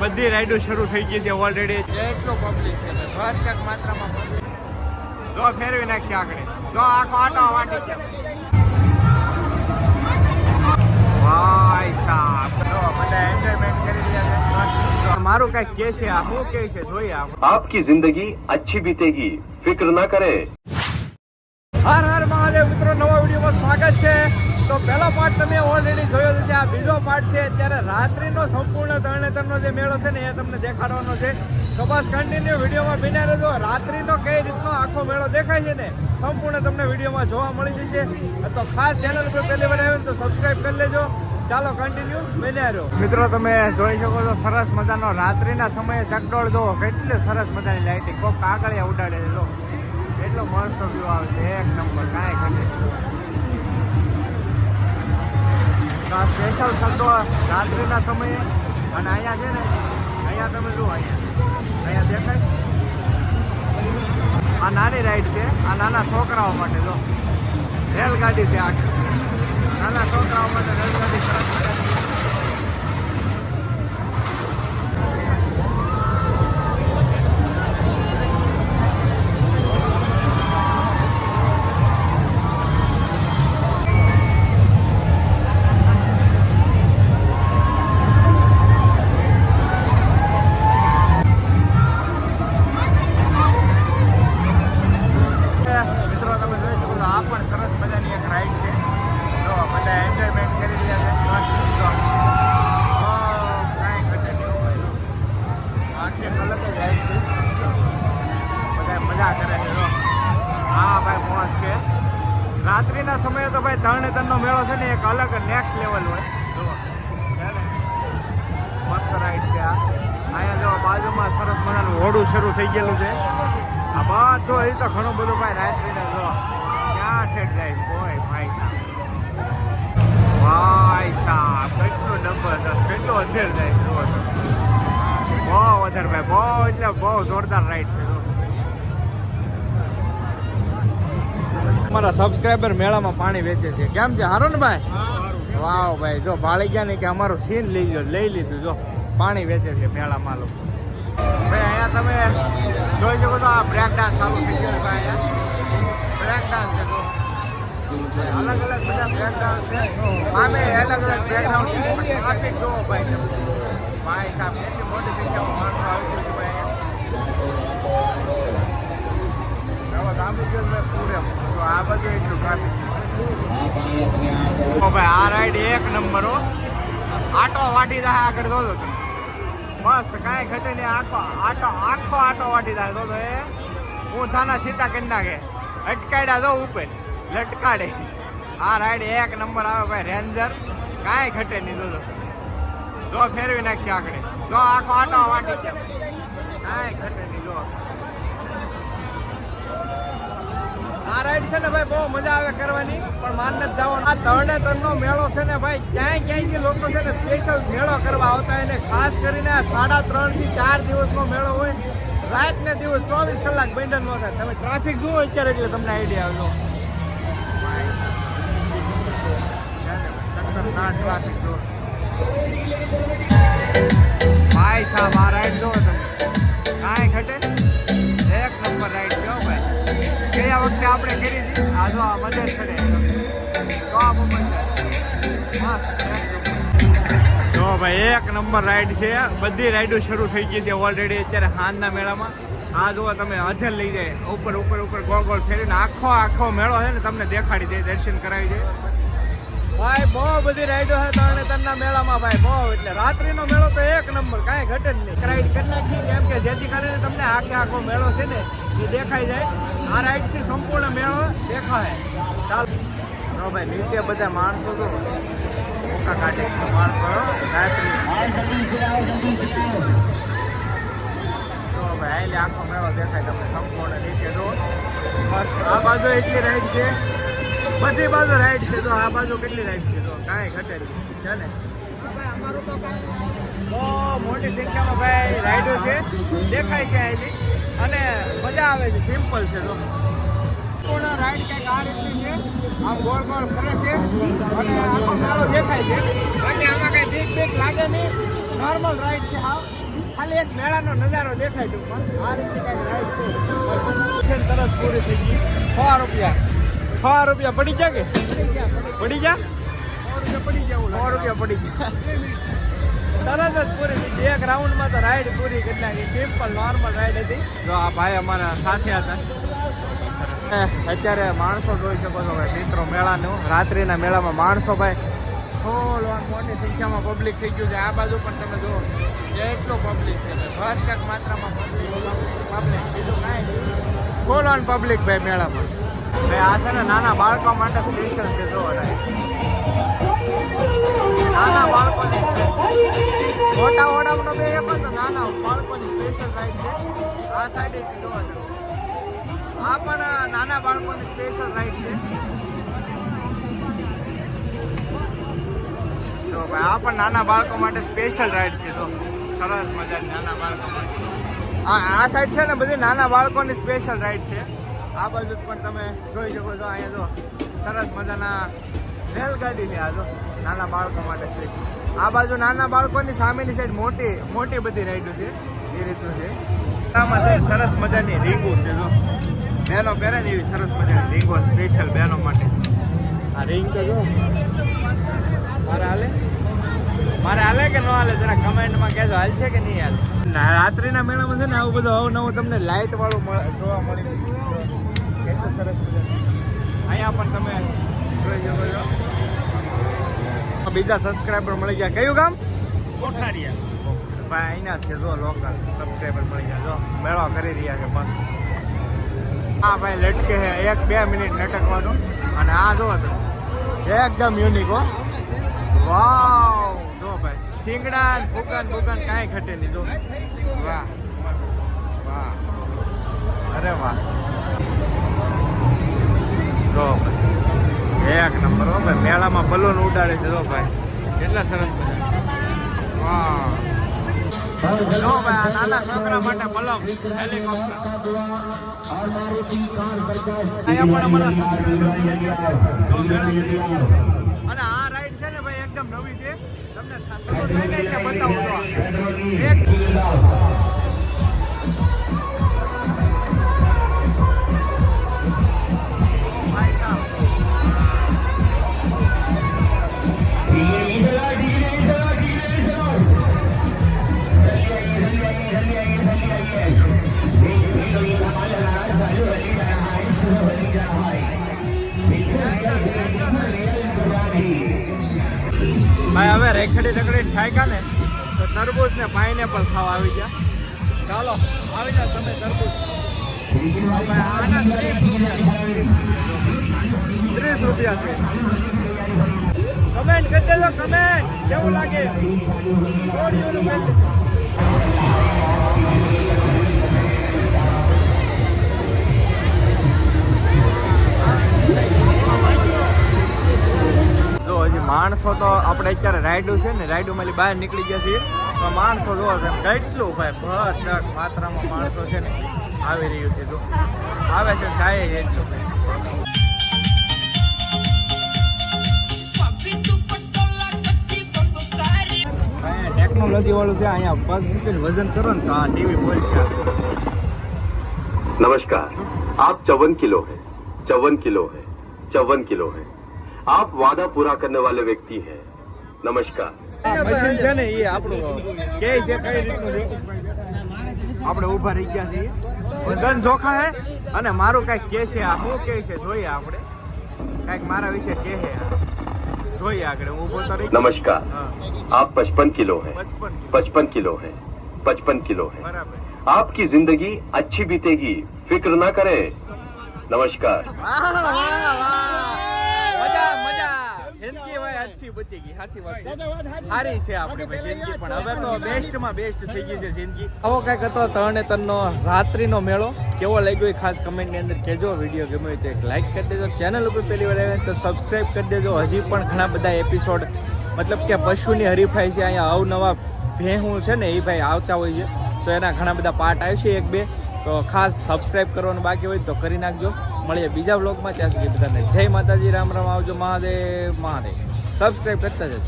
બધી રાઈડો શરૂ થઈ ગઈ છે ઓલરેડી. એટલો પબ્લિક છે ભરચક માત્રામાં. જો ફેરવી નાખશે આગળ. જો આખો આટો વાટી છે. ભાઈ સાહેબ જો બધા એન્જોયમેન્ટ કરી રહ્યા છે. મારું કઈક કે છે આ શું કે છે જોઈએ આપણે. आपकी जिंदगी अच्छी बीतेगी, फिक्र ना करे. હર હર મહાદેવ મિત્રો, નવા વિડીયોમાં સ્વાગત છે. તો પહેલો પાર્ટ તમે ઓલરેડી જોયો છે. આ બીજો પાર્ટ છે. અત્યારે રાત્રિનો સંપૂર્ણ તરણેતરનો જે મેળો છે ને એ તમને દેખાડવાનો છે. તો બસ કન્ટિન્યુ વિડીયોમાં બન્યા રહેજો. રાત્રિનો કઈ રીતનો આખો મેળો દેખાય છે ને સંપૂર્ણ તમને વિડીયોમાં જોવા મળી જશે. તો ખાસ ચેનલ પર પહેલી વાર આવ્યો તો સબસ્ક્રાઈબ કરી લેજો. ચાલો કન્ટિન્યુ બન્યા રહો. મિત્રો તમે જોઈ શકો છો સરસ મજાનો રાત્રિના સમયે ચકડોળ જો કેટલી સરસ મજાની લાઇટિંગ કોક કાગળિયા ઉડાડે છે. એટલો મસ્ત વ્યૂ આવે છે, એક નંબર. કાંઈ ઘટે તો આ સ્પેશિયલ શબ્દો રાત્રિના સમયે. અને અહીંયા છે ને, અહીંયા તમે જુઓ, અહીંયા દેખાય આ નાની રાઈડ છે. આ નાના છોકરાઓ માટે જો રેલગાડી છે. આખી નાના છોકરાઓ માટે રેલગાડી સરસ. રાત્રિના સમયે તો ભાઈ તરણેતરનો મેળો છે ને એક અલગ નેક્સ્ટ લેવલ હોય. જુઓ મસ્ત રાઈડ છે. અહીંયા જો બાજુમાં સરસ મજાનું હોડું શરૂ થઈ ગયેલું છે. આ બધો એ તો ઘણું બધું ભાઈ રાત્રિને જો ક્યાં ઠેઠ જાય કોઈ ભાઈ સાહેબ કેટલું જબરદસ્ત, કેટલું અધેર જાય છે. બહુ અધેર ભાઈ, બહુ એટલે બહુ જોરદાર રાઈડ છે. અમારા સબસ્ક્રાઈબર મેળામાં પાણી વેચે છે. કેમ છે? હારો ને ભાઈ? વાવ ભાઈ, જો ભાળી ગયા ને કે અમારું સીન લઈ લીધું. જો પાણી વેચે છે મેળામાં લોકો. ભાઈ અહીંયા તમે જોઈ શકો તો આ બ્રેક ડાન્સ ચાલુ થઈ ગયો છે. અહીંયા બ્રેક ડાન્સ છે. અલગ અલગ બધા બ્રેક ડાન્સ છે. આમે અલગ અલગ બ્રેક ડાન્સ ટ્રાફિક જોવો ભાઈ. ભાઈ સાહેબ કેટલી મોટી સંખ્યામાં માણસો આવી ગયું છે ભાઈ. આ બધું એટલું ટ્રાફિક. ભાઈ આ રાઈડ એક નંબર હો. આટો વાટી જાય આગળ જોજો તમે. મસ્ત કાંઈ ઘટે નહીં. આખો આટો વાટી જાય તો એ હું થાના સીતા કરી નાખે. અટકાડ્યા જો ઉપર લટકાડે. આ રાઈડ એક નંબર આવે ભાઈ. રેન્જર કાંઈ ઘટે નહીં. જોજો જો ફેરવી નાખશે આગળ. જો આખો આટો વાટી છે. કાંઈ ઘટે નહીં. જો આ રાઈડ છે ને ભાઈ બહુ મજા આવે કરવાની, પણ માન નથી જવાનું. આ તરણેતરનો મેળો છે ને ભાઈ ક્યાંયથી લોકો છે ને સ્પેશિયલ મેળો કરવા આવતા. એને ખાસ કરીને 3.5 થી 4 દિવસનો મેળો હોય. રાત ને દિવસ 24 કલાક બંધન ન થાય. તમે ટ્રાફિક જુઓ અત્યારે એટલે તમને આઈડિયા આવજો. ટ્રાફિક જુઓ ભાઈ સાહેબ. આ રાઈડ જુઓ તમે, કાંઈ ઘટે. એક નંબર રાઈડ જો ભાઈ. ગયા વખતે આપણે કરી હતી. આ જો આ મજા ચડે તો આ મસ્ત. જો ભાઈ એક નંબર રાઈડ છે. બધી રાઈડો શરૂ થઈ ગઈ છે ઓલરેડી અત્યારે હાંજના મેળામાં. આ જુઓ તમે અધેર લઈ જાય ઉપર ગોળ ગોળ ફેરીને આખો મેળો છે ને તમને દેખાડી દે, દર્શન કરાવી દે ભાઈ. બહુ બધી રાઈડો છે તરણેતરના મેળામાં ભાઈ. બહુ એટલે રાત્રિનો મેળો તો એક નંબર, કાંઈ ઘટે જ નહીં. રાઈડ કરી નાખી કેમ કે જેથી કરીને તમને આખો મેળો છે ને એ દેખાઈ જાય. આ રાઈડથી સંપૂર્ણ મેળો દેખાય. ચાલો ભાઈ નીચે બધા માણસો તો મોકા કાઢે માણસો રાત્રિ. તો ભાઈ એટલે આખો મેળો દેખાય તમને સંપૂર્ણ નીચે. તો બસ આ બાજુ એટલી રાઈડ છે. બધી બાજુ રાઈડ છે. તો આ બાજુ કેટલી રાઈડ છે? તો કાંઈ ઘટે છે ને. બહુ મોટી સંખ્યામાં ભાઈ રાઈડો છે દેખાય છે અહીંથી. અને મજા આવે છે. સિમ્પલ છે. તો પૂર્ણ રાઈડ કંઈક આ રીતની છે. આમ ગોળ ગોળ ફરે છે અને આખો મેળો દેખાય છે. બાકી આમાં કંઈ બીક લાગે નહીં. નોર્મલ રાઈડ છે. હા ખાલી એક મેળાનો નજારો દેખાય ટૂંકમાં. આ રીતે કાંઈક રાઈડ છે. તરત પૂરી થઈ ગઈ. 6 રૂપિયા. 6 રૂપિયા પડી ગયા કે પડી ગયા? 100 રૂપિયા પડી ગયા. તરત જ પૂરી થઈ ગઈ. એક રાઉન્ડમાં તો રાઈડ પૂરી કરી નાખી. સિમ્પલ નોર્મલ રાઈડ હતી. જો આ ભાઈ અમારા સાથે હતા. અત્યારે માણસો જોઈ શકો છો ભાઈ મિત્રો, મેળાનું રાત્રિના મેળામાં માણસો ભાઈ ફૂલ મોટી સંખ્યામાં પબ્લિક થઈ ગયું છે. આ બાજુ પણ તમે જુઓ એટલું પબ્લિક છે ભાઈ, ભરચક માત્રામાં પબ્લિક બીજું કાંઈ ફૂલ ઓન પબ્લિક ભાઈ મેળામાં. ભાઈ આ છે ને નાના બાળકો માટે સ્પેશિયલ છે. જો નાના બાળકોની મોટા ઓડામનો બે એક તો નાના બાળકોની સ્પેશિયલ રાઈડ છે. આ સાઈડે જોવા આ પણ નાના બાળકોની સ્પેશિયલ રાઈડ છે. તો ભાઈ આ પણ નાના બાળકો માટે સ્પેશિયલ રાઈડ છે. તો સરસ મજાની નાના બાળકો માટે આ સાઈડ છે ને બધી નાના બાળકોની સ્પેશિયલ રાઈડ છે. આ બાજુ પણ તમે જોઈ શકો છો. અહીંયા જો સરસ મજાના રેલગાડી છે. આ જો નાના બાળકો માટે સ્પેશિયલ. આ બાજુ નાના બાળકોની સામેની સાઈડ મોટી મોટી બધી રાઈડો છે. એ રીતનું છે. આમાં સરસ મજાની રીંગો છે. જો બેનો પહેરે ને એવી સરસ મજાની રીંગો સ્પેશિયલ બેનો માટે. આ રીંગ તો જો મારે હાલે કે ન હાલે જરા કમેન્ટમાં કહેજો. હાલ છે કે નહીં હાલ? રાત્રિના મેળામાં છે ને આવું બધું અવનવું તમને લાઇટ વાળું જોવા મળી એટલું સરસ મજાનું. અહીંયા પણ તમે જોઈ શકો છો. બીજા સબસ્ક્રાઈબર મળી ગયા. કયું ગામ? કોઠારિયા. ભાઈ અહીંના છે જો લોકલ સબસ્ક્રાઈબર મળી ગયા. જો મેળો કરી રહ્યા છે મસ્ત. હા ભાઈ લટકે છે 1-2 મિનિટ લટકવાનું. અને આ જો એકદમ યુનિક હો. વાવ જો ભાઈ શિંગડા ફૂકન કાંઈ ઘટે નહીં. જો વાહ મસ્ત વાહ અરે વાહ જો ભાઈ એક નંબર હો ભાઈ. મેળામાં બલૂન ઉડાડે છે. જો ભાઈ કેટલા સરસ મજા. વાહ જો ભાઈ આ નાના છોકરા માટે બલમ હેલિકોપ્ટર. અહીંયા પણ અને આ રાઈડ છે ને ભાઈ એકદમ નવી છે. તમને બતાવું તો એક ભાઈ હવે રેખડી ઠાયકા ને તો તરબૂચ ને પાઇનેપલ ખાવા આવી ગયા. ચાલો આવી જાઓ તમે તરબૂચ. 30 રૂપિયા છે. કમેન્ટ કરી દેજો. કમેન્ટ કેવું લાગે? જો હજી માણસો તો આપણે અત્યારે રાઈડું છે ને રાઈડું બહાર નીકળી ગયા છીએ. તો માણસો જોવો છે કેટલું ભાઈ ભરચક માત્રામાં માણસો છે ને આવી રહ્યું છે. જો આવે છે જાય એટલું ટેકનોલોજી વાળું છે. અહીંયા પગ મૂકીને વજન કરો ને તો આ ટીવી બોલશે. नमस्कार, आप 54 किलो है, 54 किलो है, 54 किलो है. आप वादा पूरा करने वाले व्यक्ति हैं. नमस्कार. મશીન છે ને એ આપણું કે છે કઈ રીતનું છે. આપણે ઊભા રહી ગયા છીએ. વજન જોખા હે અને મારું કઈક કે છે. આ શું કે છે જોઈએ આપણે. કઈક મારા વિશે કે છે જોઈએ આગળ. ઊભો તો રહી. नमस्कार, आप 55 किलो है, 55 किलो है, 55 किलो है. બરાબર. आपकी जिंदगी अच्छी बीतेगी, फिक्र ना करें. नमस्कार. જિંદગી ભાઈ अच्छी બચી ગઈ. સાચી વાત છે. સારી છે આપણી ભાઈ જિંદગી. પણ હવે તો બેસ્ટમાં બેસ્ટ થઈ ગઈ છે જિંદગી. આવો કંઈક હતો તરણેતરનો રાત્રિનો મેળો. કેવો લાગ્યો એ ખાસ કમેન્ટની અંદર કહેજો. વિડીયો ગમ્યો હોય તો એક લાઈક કરી દેજો. ચેનલ ઉપર પહેલી વાર આવે તો સબસ્ક્રાઈબ કરી દેજો. હજી પણ ઘણા બધા એપિસોડ મતલબ કે પશુની હરીફાઈ છે. અહીંયા અવનવા ભેહું છે ને એ ભાઈ આવતા હોય છે. તો એના ઘણા બધા પાર્ટ આવશે 1-2. તો ખાસ સબસ્ક્રાઈબ કરવાનું બાકી હોય તો કરી નાખજો. મળીએ બીજા વ્લોગમાં. ત્યાં સુધી બધાને જય માતાજી, રામ રામ. આવજો. મહાદેવ મહાદેવ. સબસ્ક્રાઈબ કરતા જજો.